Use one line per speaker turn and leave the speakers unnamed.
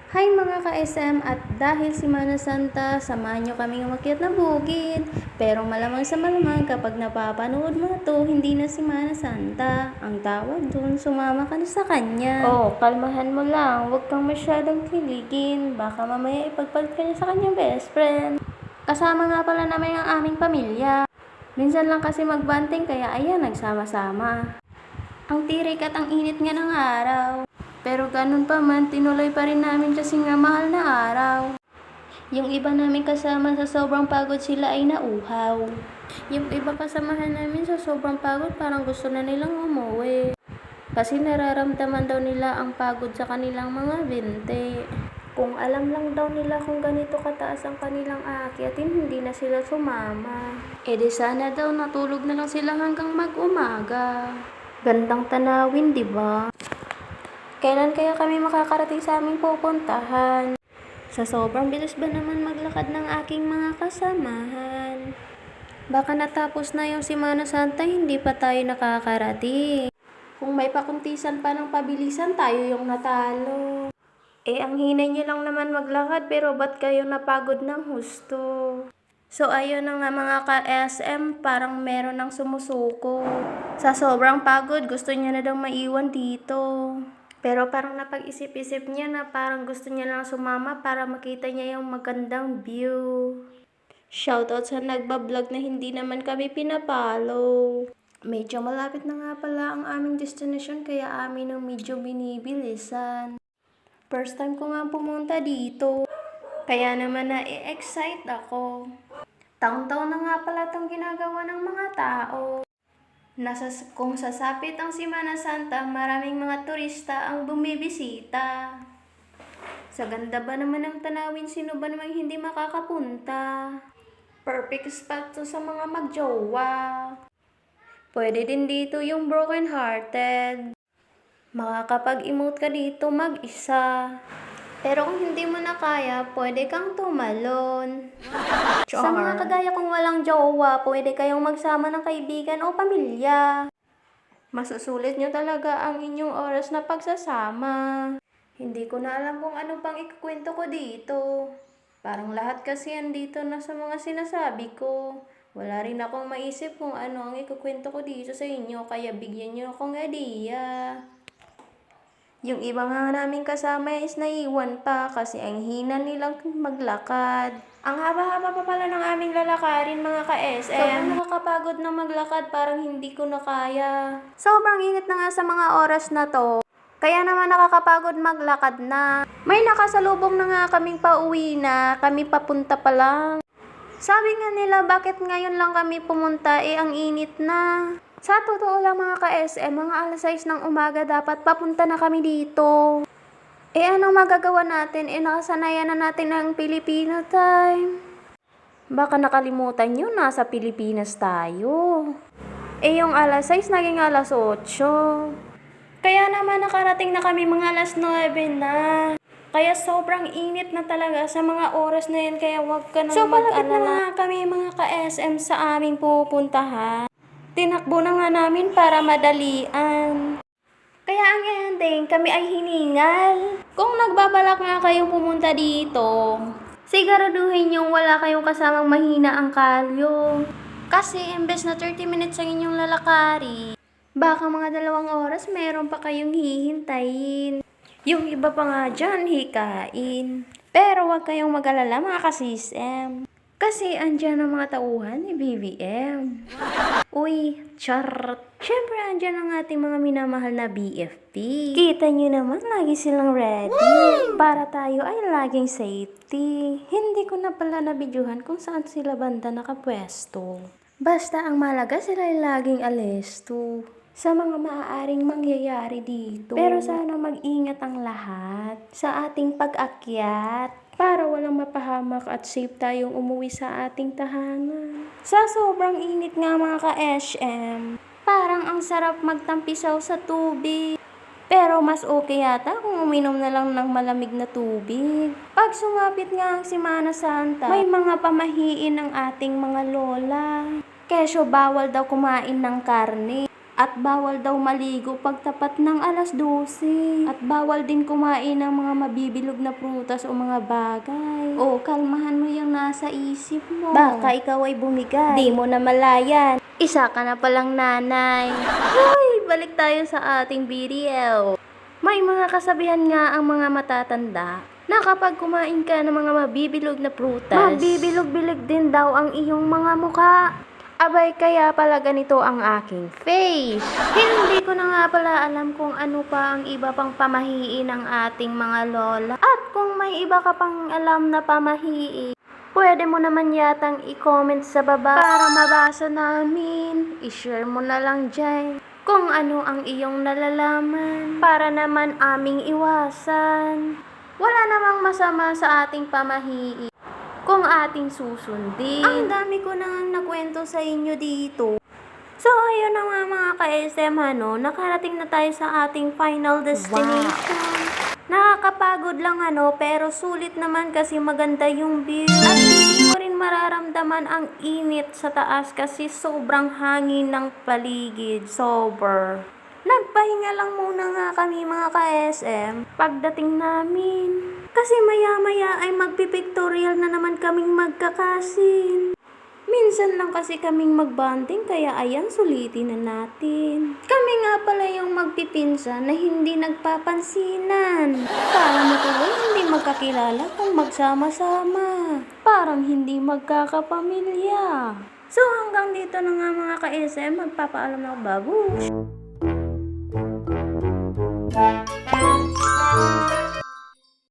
Hi mga ka-SM, at dahil Semana Santa, samahan nyo kaming umakyat na bukid. Pero malamang sa malamang kapag napapanood mo na to, hindi na Semana Santa. Ang tawag dun, sumama ka na sa kanya. Oh, kalmahan mo lang, huwag kang masyadong kiligin. Baka mamaya ipagpalit ka niya sa kanyang best friend. Kasama nga pala namin ang aming pamilya. Minsan lang kasi magbanting kaya ayan, nagsama-sama. Ang tirik at ang init nga ng araw. Pero ganun pa man, tinuloy pa rin namin kasi nga mahal na araw. Yung iba namin kasama sa sobrang pagod sila ay nauhaw. Yung iba kasamahan namin sa sobrang pagod parang gusto na nilang umuwi. Kasi nararamdaman daw nila ang pagod sa kanilang mga binte. Kung alam lang daw nila kung ganito kataas ang kanilang aakyatin, hindi na sila sumama. E di sana daw natulog na lang sila hanggang mag-umaga. Gandang tanawin, di ba? Kailan kaya kami makakarating sa aming pupuntahan? Sa sobrang bilis ba naman maglakad ng aking mga kasamahan? Baka natapos na yung Semana Santa, hindi pa tayo nakakarating. Kung may pakuntisan pa ng pabilisan, tayo yung natalo. Ang hinay niyo lang naman maglakad, pero ba't kayo napagod ng husto? So ayun na nga mga ka-SM, parang meron ng sumusuko. Sa sobrang pagod, gusto niya na daw maiwan dito. Pero parang napag-isip-isip niya na parang gusto niya lang sumama para makita niya yung magandang view. Shoutout sa nagbablog na hindi naman kami pinapalo. Medyo malapit na nga pala ang aming destination kaya amin ang medyo binibilisan. First time ko nga pumunta dito. Kaya naman na-excite ako. Taon-taon na nga pala itong ginagawa ng mga tao. Kung sasapit ang Semana Santa, maraming mga turista ang bumibisita. Sa ganda ba naman ng tanawin, sino ba namang hindi makakapunta? Perfect spot to sa mga magjowa. Pwede din dito yung broken hearted. Makakapag-emote ka dito mag-isa. Pero kung hindi mo na kaya, pwede kang tumalon. Sa mga kagaya kong walang jowa, pwede kayong magsama ng kaibigan o pamilya. Masusulit nyo talaga ang inyong oras na pagsasama. Hindi ko na alam kung ano pang ikukwento ko dito. Parang lahat kasi andito na sa mga sinasabi ko. Wala rin akong maisip kung ano ang ikukwento ko dito sa inyo, kaya bigyan nyo akong idea. Yung iba nga namin kasama is naiwan pa kasi ang hina nilang maglakad. Ang haba-haba pa pala ng aming lalakarin mga ka-SM. Sobrang nakakapagod na maglakad, parang hindi ko na kaya. Sobrang init na nga sa mga oras na to. Kaya naman nakakapagod maglakad na. May nakasalubong na nga kaming pauwi na, kami papunta pa lang. Sabi nga nila bakit ngayon lang kami pumunta, ang init na. Sa totoo lang mga ka-SM, mga alas 6 ng umaga dapat papunta na kami dito. Anong magagawa natin? Nakasanayan na natin ang Filipino time. Baka nakalimutan nyo, nasa Pilipinas tayo. Yung alas 6 naging alas 8. Kaya naman nakarating na kami mga alas 9 na. Kaya sobrang init na talaga sa mga oras na yan, kaya wag ka nang mag-alala. So malapit na nga kami mga ka-SM sa aming pupuntahan. Tinakbo na nga namin para madalian. Kaya ang ending, kami ay hiningal. Kung nagbabalak nga kayong pumunta dito, siguraduhin yung wala kayong kasamang mahina ang kalyo. Kasi imbes na 30 minutes ang inyong lalakari, baka mga 2 oras meron pa kayong hihintayin. Yung iba pa nga dyan, hikain. Pero wag kayong mag-alala mga ka-SM. Kasi andyan ang mga tauhan ni BBM. Uy, charot. Siyempre andyan ang ating mga minamahal na BFP. Kita nyo naman, lagi silang ready. Para tayo ay laging safety. Hindi ko na pala nabidyuhan kung saan sila banda nakapwesto. Basta ang malaga sila ay laging alesto sa mga maaaring mangyayari dito. Pero sana mag-ingat ang lahat sa ating pag-akyat para walang mapahamak at safe tayong umuwi sa ating tahanan. Sa sobrang init nga mga ka-SM, parang ang sarap magtampisaw sa tubig. Pero mas okay yata kung uminom na lang ng malamig na tubig. Pag sumapit nga ang Semana Santa, may mga pamahiin ng ating mga lola. Kesyo bawal daw kumain ng karne. At bawal daw maligo pagtapat ng alas 12. At bawal din kumain ng mga mabibilog na prutas o mga bagay. O, kalmahan mo yung nasa isip mo. Baka ikaw ay bumigay. Di mo na malayan. Isa ka na palang nanay. Hoy, balik tayo sa ating video. May mga kasabihan nga ang mga matatanda na kapag kumain ka ng mga mabibilog na prutas, mabibilog-bilog din daw ang iyong mga mukha. Abay, kaya pala ganito ang aking face. Hindi ko na nga pala alam kung ano pa ang iba pang pamahiin ng ating mga lola. At kung may iba ka pang alam na pamahiin, pwede mo naman yatang i-comment sa baba para mabasa namin. I-share mo na lang dyan kung ano ang iyong nalalaman para naman aming iwasan. Wala namang masama sa ating pamahiin kung ating susundin. Ang dami ko nang nakwento sa inyo dito. So, ayun na nga mga ka-SM, nakarating na tayo sa ating final destination. Wow. Nakakapagod lang pero sulit naman kasi maganda yung view. At hindi mo rin mararamdaman ang init sa taas kasi sobrang hangin ng paligid. Sober. Nagpahinga lang muna nga kami mga ka-SM pagdating namin. Kasi maya-maya ay magpipictorial na naman kaming magkakasin. Minsan lang kasi kaming magbanding kaya ayan, sulitin na natin. Kami nga pala yung magpipinsan na hindi nagpapansinan. Para mo tuloy hindi magkakilala kung magsama-sama. Parang hindi magkakapamilya. So hanggang dito na nga mga ka-SM, magpapaalam na ako, babush!